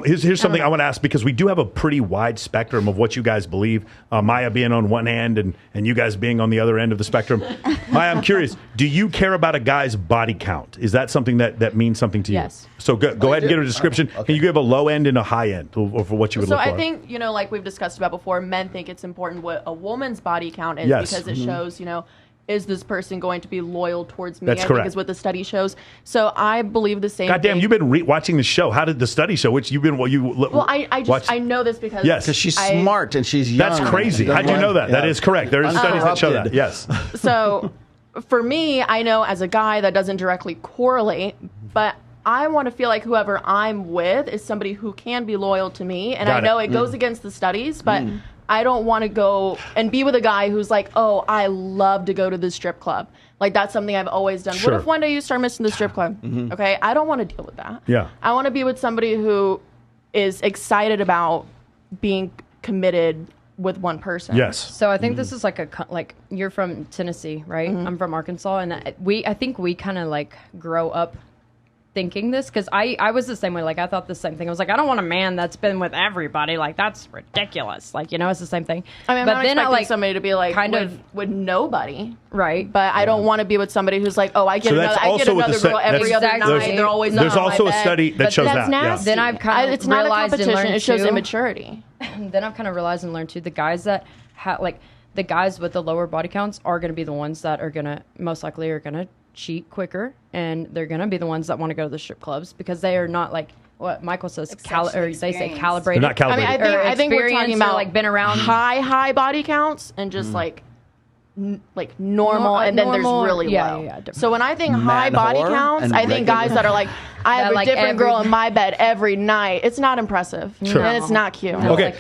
Here's something I want to ask, because we do have a pretty wide spectrum of what you guys believe. Maya being on one end and you guys being on the other end of the spectrum. Maya, I'm curious. Do you care about a guy's body count? Is that something that means something to you? Yes. So go ahead and give a description. Okay. Can you give a low end and a high end for what you would look for? So I think, like we've discussed about before, men think it's important what a woman's body count is because it shows, is this person going to be loyal towards me? That's correct. Think is what the study shows. So I believe the same. Goddamn, thing. you've been watching the show. How did the study show? Which you've been I know this because because she's smart and she's young. That's crazy. How'd you know that? Yeah. That is correct. There is studies that show that. Yes. So for me, I know as a guy that doesn't directly correlate, but I want to feel like whoever I'm with is somebody who can be loyal to me, and I know it goes against the studies, but. I don't want to go and be with a guy who's like, oh, I love to go to the strip club. Like, that's something I've always done. Sure. What if one day you start missing the strip club? Okay, I don't want to deal with that. Yeah. I want to be with somebody who is excited about being committed with one person. Yes. So I think this is like you're from Tennessee, right? I'm from Arkansas, and I think we kind of like grow up thinking this, because I was the same way. Like, I thought the same thing. I was like, I don't want a man that's been with everybody. Like, that's ridiculous. Like, it's the same thing. I mean, I'm not expecting somebody to be like with nobody, right? But I don't want to be with somebody who's like, oh, I get another girl every other night. They're always there's also a study that shows that. Nasty. Then I've kind of it's not a competition. It shows too, immaturity. Then I've kind of realized and learned too, the guys that the guys with the lower body counts are going to be the ones that are going to most likely cheat quicker, and they're going to be the ones that want to go to the strip clubs because they are not like what Michael says, they say calibrated. They're not calibrated. I mean, I think we're talking about like been around high body counts and just like normal, and then there's really low. Yeah, so when I think high body counts, I think guys that are like, I have a different girl in my bed every night. It's not impressive. Sure. And it's not cute. Okay,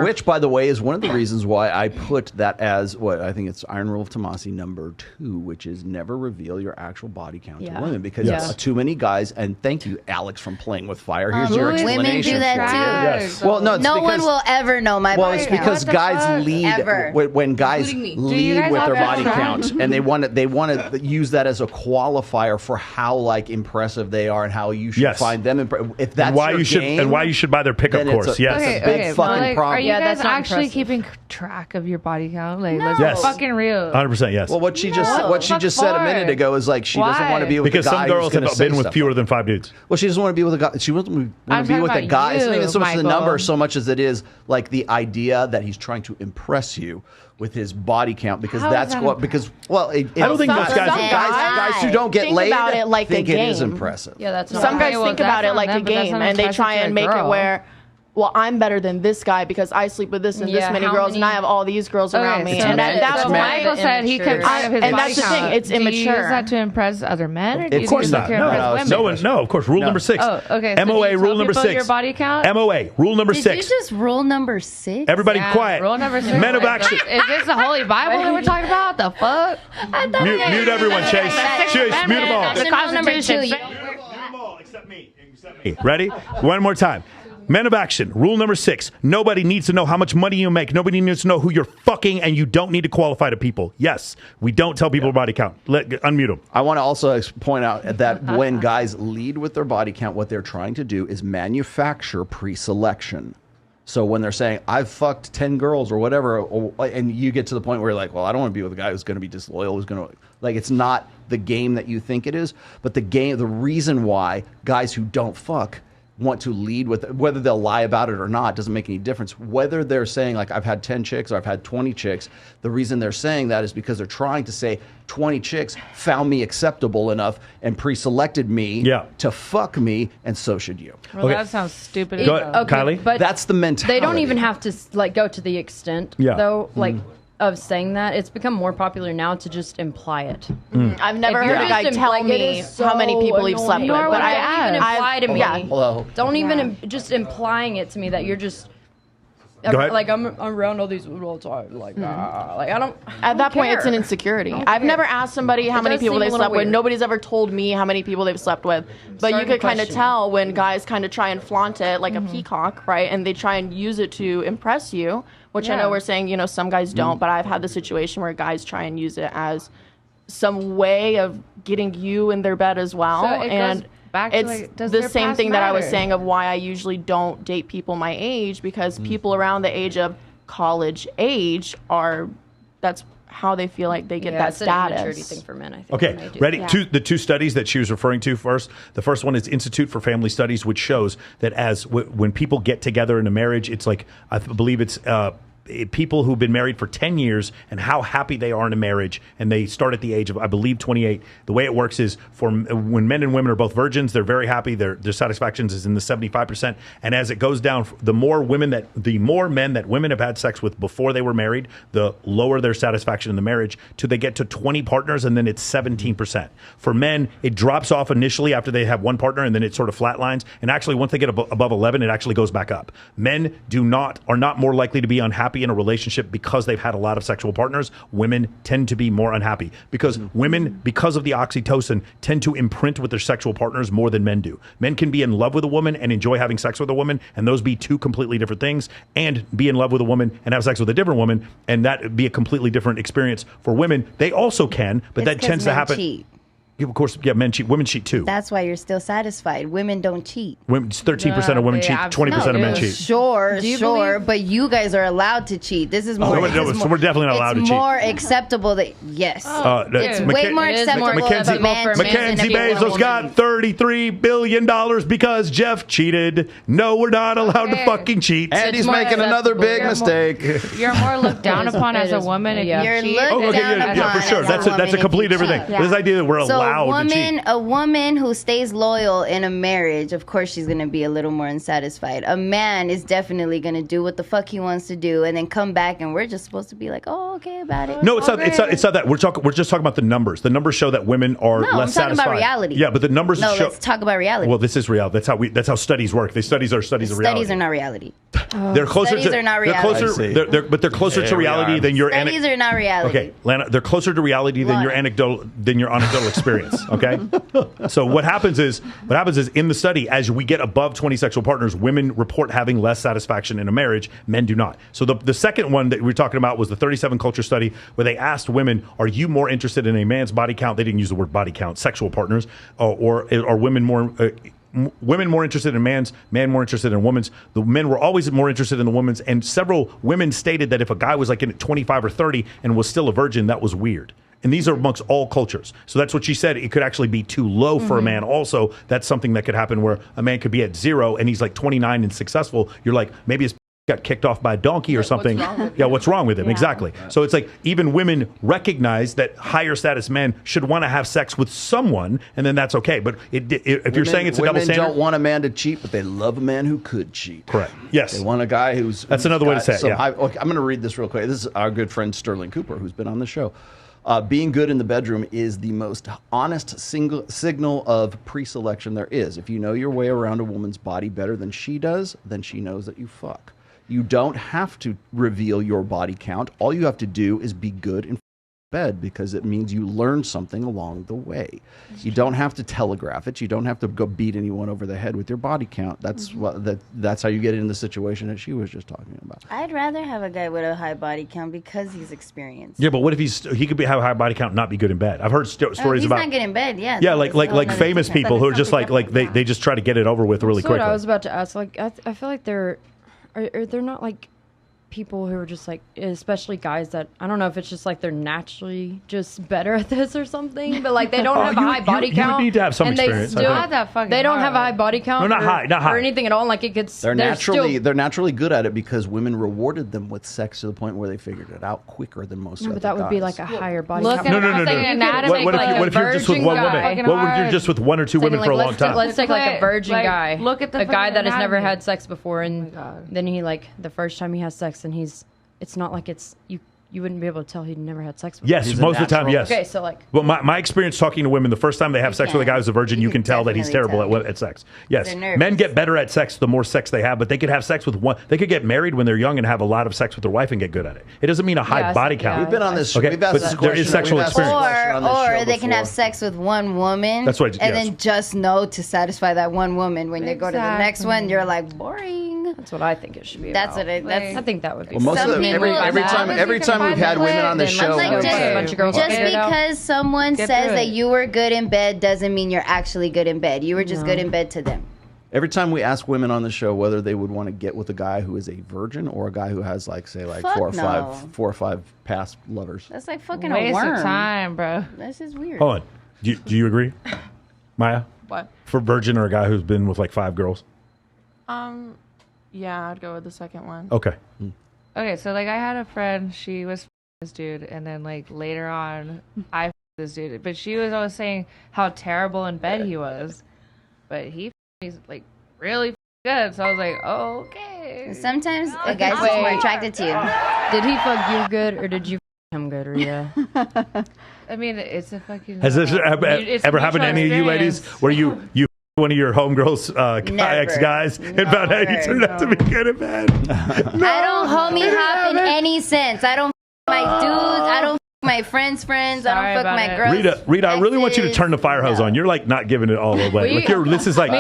which, by the way, is one of the reasons why I put that as what I think it's Iron Rule of Tomasi #2, which is never reveal your actual body count to women, because too many guys. And thank you, Alex, from Playing with Fire. Here's your explanation. Women do that too. Yes. Well, no, no one will ever know my body count. Well, it's because guys lead when guys lead with their body count, and they want to use that as a qualifier for how impressive they are and how you should find them. If that's why your you should game, and why you should buy their pickup course. Yes, it's a big fucking problem. Are you guys actually keeping track of your body count? Like, let's be fucking real. 100%. Yes. Well, what she just said a minute ago is like she doesn't want to be with a guy some girls have been with fewer than 5 dudes. Well, she doesn't want to be with a guy. She wants to be with a guy. It's not even so much the number, so much as it is like the idea that he's trying to impress you with his body count, because I don't think most guys who don't get laid think it is impressive. Yeah, that's some guys think about it like a game, and they try and make it where, well, I'm better than this guy because I sleep with this and this many girls, and I have all these girls around me. And that's what Michael said. He kept track of his body count. And that's the thing. It's immature. Do you use that to impress other men? Or do of course not. No, of course. Rule number 6. Oh, okay. So MOA rule number 6. Your body count? MOA rule number 6. Did you just rule number 6? Everybody quiet. Rule number 6. Men of action. Is this the Holy Bible that we're talking about? The fuck? Mute everyone, Chase. Chase, mute them all. The Constitution. Mute them all except me. Ready? One more time. Men of action. Rule number 6. Nobody needs to know how much money you make. Nobody needs to know who you're fucking, and you don't need to qualify to people. Yes, we don't tell people body count. Unmute them. I want to also point out that when guys lead with their body count, what they're trying to do is manufacture pre-selection. So when they're saying, I've fucked 10 girls or whatever, and you get to the point where you're like, well, I don't want to be with a guy who's going to be disloyal, who's going to, it's not the game that you think it is, but the reason why guys who don't fuck want to lead with, whether they'll lie about it or not, doesn't make any difference. Whether they're saying I've had 10 chicks or I've had 20 chicks, the reason they're saying that is because they're trying to say 20 chicks found me acceptable enough and pre-selected me to fuck me, and so should you. Well, that sounds stupid. Go ahead, Kylie. But that's the mentality. They don't even have to go to the extent though, of saying that. It's become more popular now to just imply it. I've never heard a guy tell me how many people he've slept with, but I even imply to me. Hello. Don't even just implying it to me that you're just like I'm around all these people all the time. Like I don't. At that point, it's an insecurity. I've never asked somebody how many people they've slept with. Nobody's ever told me how many people they've slept with. But you could kind of tell when guys kind of try and flaunt it like a peacock, right? And they try and use it to impress you. Which I know we're saying, some guys don't, but I've had the situation where guys try and use it as some way of getting you in their bed as well. back to it's like, does the their same past thing that I was matter? saying of why I usually don't date people my age, because people around the age of college age that's how they feel like they get that it's an immaturity status. thing for men, I think. Okay, when they do ready? that. The two studies that she was referring to first. The first one is Institute for Family Studies, which shows that when people get together in a marriage, it's like, I believe it's people who've been married for 10 years and how happy they are in a marriage, and they start at the age of, I believe, 28. The way it works is when men and women are both virgins, they're very happy. Their satisfaction is in the 75%. And as it goes down, the more men that women have had sex with before they were married, the lower their satisfaction in the marriage, till they get to 20 partners, and then it's 17%. For men, it drops off initially after they have one partner, and then it sort of flatlines. And actually, once they get above 11, it actually goes back up. Men are not more likely to be unhappy in a relationship because they've had a lot of sexual partners. Women tend to be more unhappy because women, because of the oxytocin, tend to imprint with their sexual partners more than men do. Men can be in love with a woman and enjoy having sex with a woman, and those be two completely different things, and be in love with a woman and have sex with a different woman, and that be a completely different experience. For women, they also can, but that tends to happen. Cheat. Of course, yeah, men cheat. Women cheat too. That's why you're still satisfied. Women don't cheat. Women, 13% of women they cheat. 20% of men cheat. Sure, Do you sure, believe- but you guys are allowed to cheat. This is more. No, this is so we're definitely not allowed to it's cheat. more acceptable that yes, it's dude. way more It is acceptable more if a man acceptable for cheats than Mackenzie if a Bezos woman got cheats. $33 billion because Jeff cheated. No, we're not allowed to Okay. fucking cheat. And he's more making another big acceptable. mistake. You're more looked down upon as a It is. woman if Yeah. you You're cheat. looked Oh, okay, down yeah, upon for sure. as That's a a woman completely if you different thing. cheat. This idea that we're So allowed to cheat. a woman who stays loyal in a marriage, of course she's going to be a little more unsatisfied. A man is definitely going to do what the fuck he wants to do and then come back and we're just supposed to be like, oh, okay about it. No, it's not. It's not that. We're just talking about the numbers. The numbers show that women are No, I'm less talking satisfied. about reality. Yeah, but the numbers No, show. let's talk about reality. Well, this is reality. That's how studies work. These studies are studies of reality. Studies are not reality. They're closer Studies to. are not They're reality. closer. I see. They're closer to There we reality are. than your. Studies are not reality. Okay, Lana, they're closer to reality than your anecdotal experience. Okay, so what happens is in the study, as we get above 20 sexual partners, women report having less satisfaction in a marriage. Men do not. So the second one that we were talking about was the 37 culture study, where they asked women, "Are you more interested in a man's body count?" They didn't use the word body count. Sexual partners, or are women more? Women more interested in man more interested in women's. The men were always more interested in the women's, and several women stated that if a guy was like in 25 or 30 and was still a virgin, that was weird. And these are amongst all cultures. So that's what she said. It could actually be too low for a man also. That's something that could happen where a man could be at 0 and he's like 29 and successful. You're like, maybe his got kicked off by a donkey or something. What's wrong with him? Exactly. So it's like even women recognize that higher status men should want to have sex with someone, and then that's okay. But if you're saying it's a double women standard, don't want a man to cheat, but they love a man who could cheat. correct. Yes. They want a guy who's. That's another way to got say it, some yeah. okay, I'm going to read this real quick. This is our good friend Sterling Cooper, who's been on the show. Being good in the bedroom is the most honest signal of pre-selection there is. If you know your way around a woman's body better than she does, then she knows that you fuck. You don't have to reveal your body count. All you have to do is be good in bed, because it means you learn something along the way. You don't have to telegraph it. You don't have to go beat anyone over the head with your body count. That's that's how you get in the situation that she was just talking about. I'd rather have a guy with a high body count because he's experienced. Yeah, but what if he could have a high body count and not be good in bed? I've heard stories He's about. not good in bed, yeah. Yeah, That's like a whole nother famous different- people who are just like they just try to get it over with really That's what quickly. I was about to ask. Like, I feel like are they're not like people who are just like, especially guys that I don't know if it's just like they're naturally just better at this or something, but like they don't have a high body count. You would need to have some and experience. They still, Not that fucking they don't have a hard. high body count. No, not high, not high. or anything at all. Like it gets. They're still, naturally good at it because women rewarded them with sex to the point where they figured it out quicker than most No, other but that would be guys. like a higher body Look count. at No, no, no, I'm saying no. anatomy, What like if you're just with one woman? Fucking What if you're hard. just with one or two women Like, for a long time? Let's take like a virgin Like, guy. look at the a guy fucking that has never anatomy. had sex before, and God. then he like the first time he has sex, and it's not like it's you wouldn't be able to tell he'd never had sex before. Yes, He's a most of the time, natural. yes. Okay, so like. Well, my experience talking to women, the first time they have sex with a guy who's a virgin, you can tell that he's definitely terrible tell. at sex. Yes, They're nervous. men get better at sex the more sex they have, but they could have sex with one. They could get married when they're young and have a lot of sex with their wife and get good at it. It doesn't mean a high Yeah, body yeah. count. We've been on this. Okay, We've asked but this there is question. sexual We've asked this experience. question on this show Or they can have before. sex with one woman. That's what- and yes. then just know to satisfy that one woman. When they go to the next Exactly. one, you're like boring. That's what I think it should be. That's about. what I think that would be. Well, most of Some the, people every are time bad. every time we've had women on the Then show, let's Like, go. just- A bunch of girls Just figure it out. because someone Get says through that it. you were good in bed doesn't mean you're actually good in bed. You were just good in bed to them. every time we ask women on the show whether they would want to get with a guy who is a virgin or a guy who has like say like Fuck four no. or five past lovers. That's like fucking a Waste worm. of time, bro. This is weird. Hold on. Do you agree, Maya? What? For virgin or a guy who's been with like 5 girls? Yeah, I'd go with the second one. Okay. Okay, so like I had a friend, she was this dude, and then like later on, I this dude, but she was always saying how terrible in bed he was, but he's like really good. So I was like, oh, okay. Sometimes a guy's just more attracted to you. Did he fuck you good or did you fuck him good, Rita? I mean, it's a fucking. Has this ever happened to any of you ladies where you one of your homegirls Never. ex-guys and found out he turned out to be good at bed? I don't homie hop in any sense. I don't my dudes. I don't my friends' friends. Sorry I don't fuck about my it. girls. Rita, I really want you to exes. turn the fire hose on. You're like not giving it all away. We- Like this is like,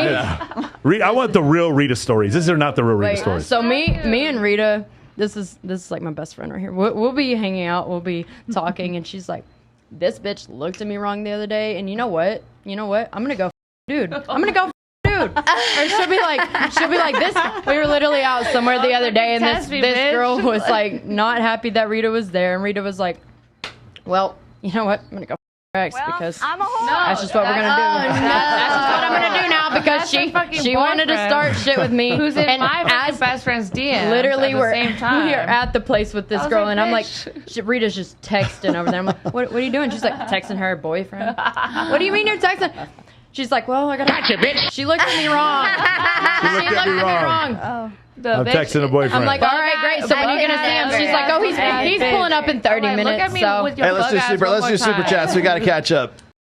Rita, I want the real Rita stories. These are not the real Rita Wait, stories. so me and Rita, this is like my best friend right here. We'll be hanging out, we'll be talking, and she's like, "This bitch looked at me wrong the other day, and you know what? I'm gonna go, dude. I'm gonna go, dude." Or she'll be like, "This." We were literally out somewhere the other day, and Test me, this bitch. girl was like not happy that Rita was there, and Rita was like, "Well, you know what? I'm gonna go." Because that's just what we're gonna do. Oh, no. That's just what I'm gonna do now because That's her fucking she wanted to boyfriend. start shit with me. Who's in and my fucking as best friend's DM? literally at the same time. we are at the place with this I was girl, like, and I'm like, bitch. Rita's just texting over there. I'm like, what are you doing? She's like, texting her boyfriend. What do you mean you're texting? She's like, well, I gotta. Gotcha, bitch. She looked at me wrong. She looked at me wrong. Oh. I'm texting a boyfriend. I'm like, all right, great. So when are you gonna see him? She's like, oh, he's pulling up in 30 I'm like, minutes. Look at me So with your Hey, let's bug do ass super. one Let's more do super time. chats. We got to catch up.